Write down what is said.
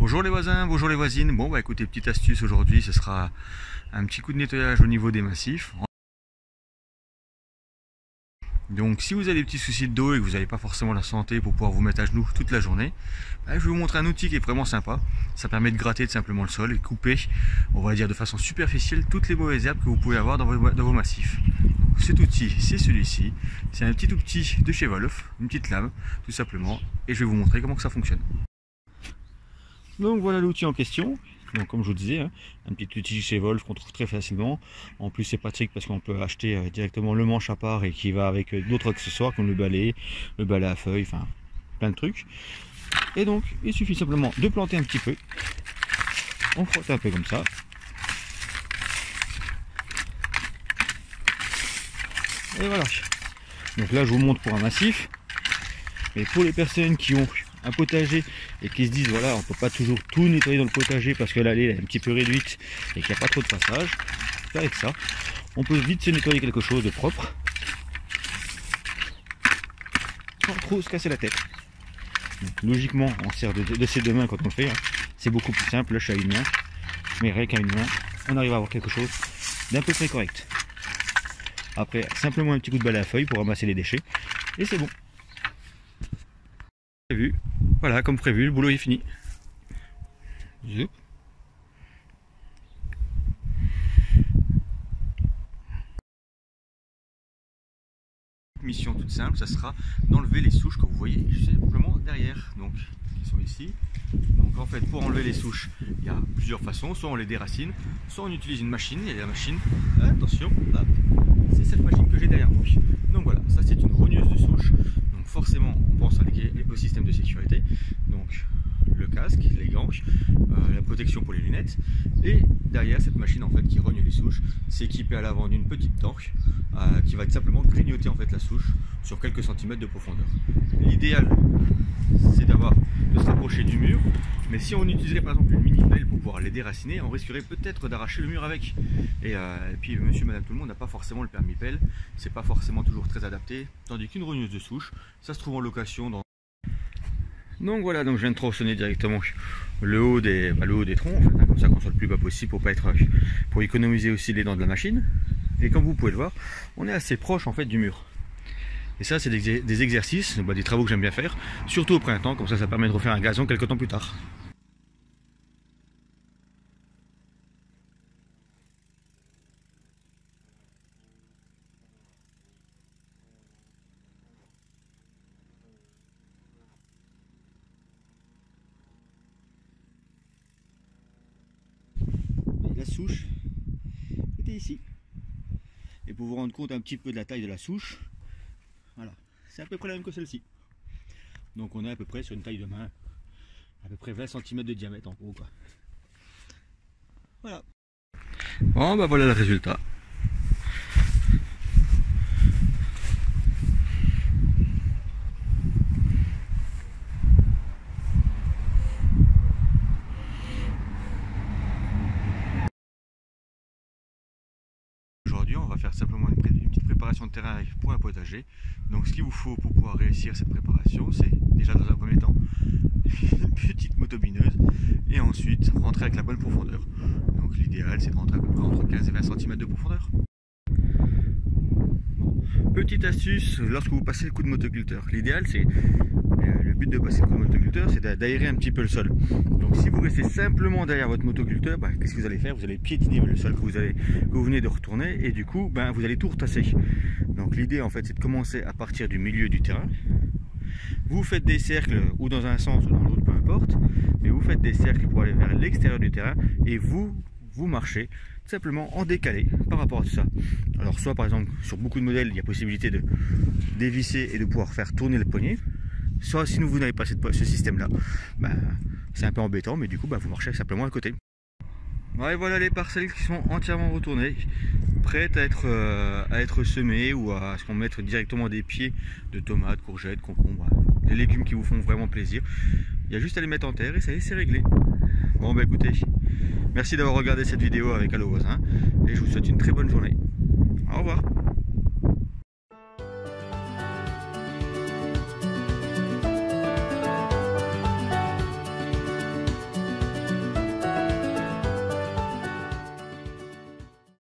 Bonjour les voisins, bonjour les voisines. Bon bah écoutez, petite astuce aujourd'hui, ce sera un petit coup de nettoyage au niveau des massifs. Donc si vous avez des petits soucis de dos et que vous n'avez pas forcément la santé pour pouvoir vous mettre à genoux toute la journée, je vais vous montrer un outil qui est vraiment sympa. Ça permet de gratter simplement le sol et couper, on va dire de façon superficielle, toutes les mauvaises herbes que vous pouvez avoir dans vos massifs. Donc, cet outil, c'est celui-ci. C'est un petit tout petit de chez Wolf, une petite lame tout simplement. Et je vais vous montrer comment que ça fonctionne. Donc voilà l'outil en question. Donc comme je vous disais, un petit outil chez Wolf qu'on trouve très facilement. En plus c'est pratique parce qu'on peut acheter directement le manche à part et qui va avec d'autres accessoires comme le balai à feuilles, enfin plein de trucs. Et donc il suffit simplement de planter un petit peu. On frotte un peu comme ça. Et voilà. Donc là je vous montre pour un massif. Mais pour les personnes qui ont un potager et qui se disent voilà, on peut pas toujours tout nettoyer dans le potager parce que l'allée est un petit peu réduite et qu'il n'y a pas trop de passage, avec ça on peut vite se nettoyer quelque chose de propre sans trop se casser la tête. Donc, logiquement on sert de ses deux mains quand on le fait, c'est beaucoup plus simple. Là je suis à une main, mais rien qu'à une main on arrive à avoir quelque chose d'un peu près correct. Après simplement un petit coup de balai à feuilles pour ramasser les déchets et c'est bon. Prévu. Voilà, comme prévu, le boulot est fini. Zoup. Mission toute simple, ça sera d'enlever les souches que vous voyez simplement derrière, donc qui sont ici. Donc en fait, pour enlever les souches, il y a plusieurs façons. Soit on les déracine, soit on utilise une machine. Il y a la machine, attention, c'est cette machine que j'ai derrière moi. Donc voilà, ça c'est une rogneuse de souches. Donc forcément, on pense au système de sécurité. Donc le casque, les gants, la protection pour les lunettes. Et derrière cette machine en fait qui rogne les souches, c'est équipé à l'avant d'une petite dent qui va simplement grignoter en fait la souche sur quelques centimètres de profondeur. L'idéal, c'est de se rapprocher du mur, mais si on utiliserait par exemple une mini pelle pour pouvoir les déraciner, on risquerait peut-être d'arracher le mur avec. Et puis monsieur, madame, tout le monde n'a pas forcément le permis pelle, c'est pas forcément toujours très adapté, tandis qu'une rogneuse de souche, ça se trouve en location dans... Donc voilà, donc je viens de tronçonner directement le haut des troncs, en fait, comme ça qu'on soit le plus bas possible pour économiser aussi les dents de la machine. Et comme vous pouvez le voir, on est assez proche en fait du mur. Et ça c'est des exercices, des travaux que j'aime bien faire, surtout au printemps, comme ça permet de refaire un gazon quelques temps plus tard. La souche était ici. Et pour vous rendre compte un petit peu de la taille de la souche, voilà, c'est à peu près la même que celle-ci. Donc on est à peu près sur une taille de main, à peu près 20 cm de diamètre en gros quoi. Voilà. Bon bah voilà le résultat. Aujourd'hui on va faire simplement une petite préparation de terrain pour un potager. Donc ce qu'il vous faut pour pouvoir réussir cette préparation, c'est déjà dans un premier temps une petite motobineuse et ensuite rentrer avec la bonne profondeur. Donc l'idéal c'est de rentrer à peu près entre 15 et 20 cm de profondeur. Petite astuce, lorsque vous passez le coup de motoculteur, l'idéal c'est, le but de passer le coup de motoculteur c'est d'aérer un petit peu le sol. Donc si vous restez simplement derrière votre motoculteur, qu'est-ce que vous allez faire? Vous allez piétiner le sol que vous venez de retourner et du coup vous allez tout retasser. Donc l'idée en fait c'est de commencer à partir du milieu du terrain. Vous faites des cercles ou dans un sens ou dans l'autre, peu importe, mais vous faites des cercles pour aller vers l'extérieur du terrain et vous marchez simplement en décalé par rapport à tout ça. Alors soit par exemple sur beaucoup de modèles il y a possibilité de dévisser et de pouvoir faire tourner le poignet, soit si vous n'avez pas ce système là, c'est un peu embêtant, mais du coup vous marchez simplement à côté. Ouais, voilà les parcelles qui sont entièrement retournées, prêtes à être semées ou à ce qu'on mette directement des pieds de tomates, courgettes, concombres, des légumes qui vous font vraiment plaisir. Il y a juste à les mettre en terre et ça y est, c'est réglé. Bon écoutez, merci d'avoir regardé cette vidéo avec Allo Voisin et je vous souhaite une très bonne journée. Au revoir.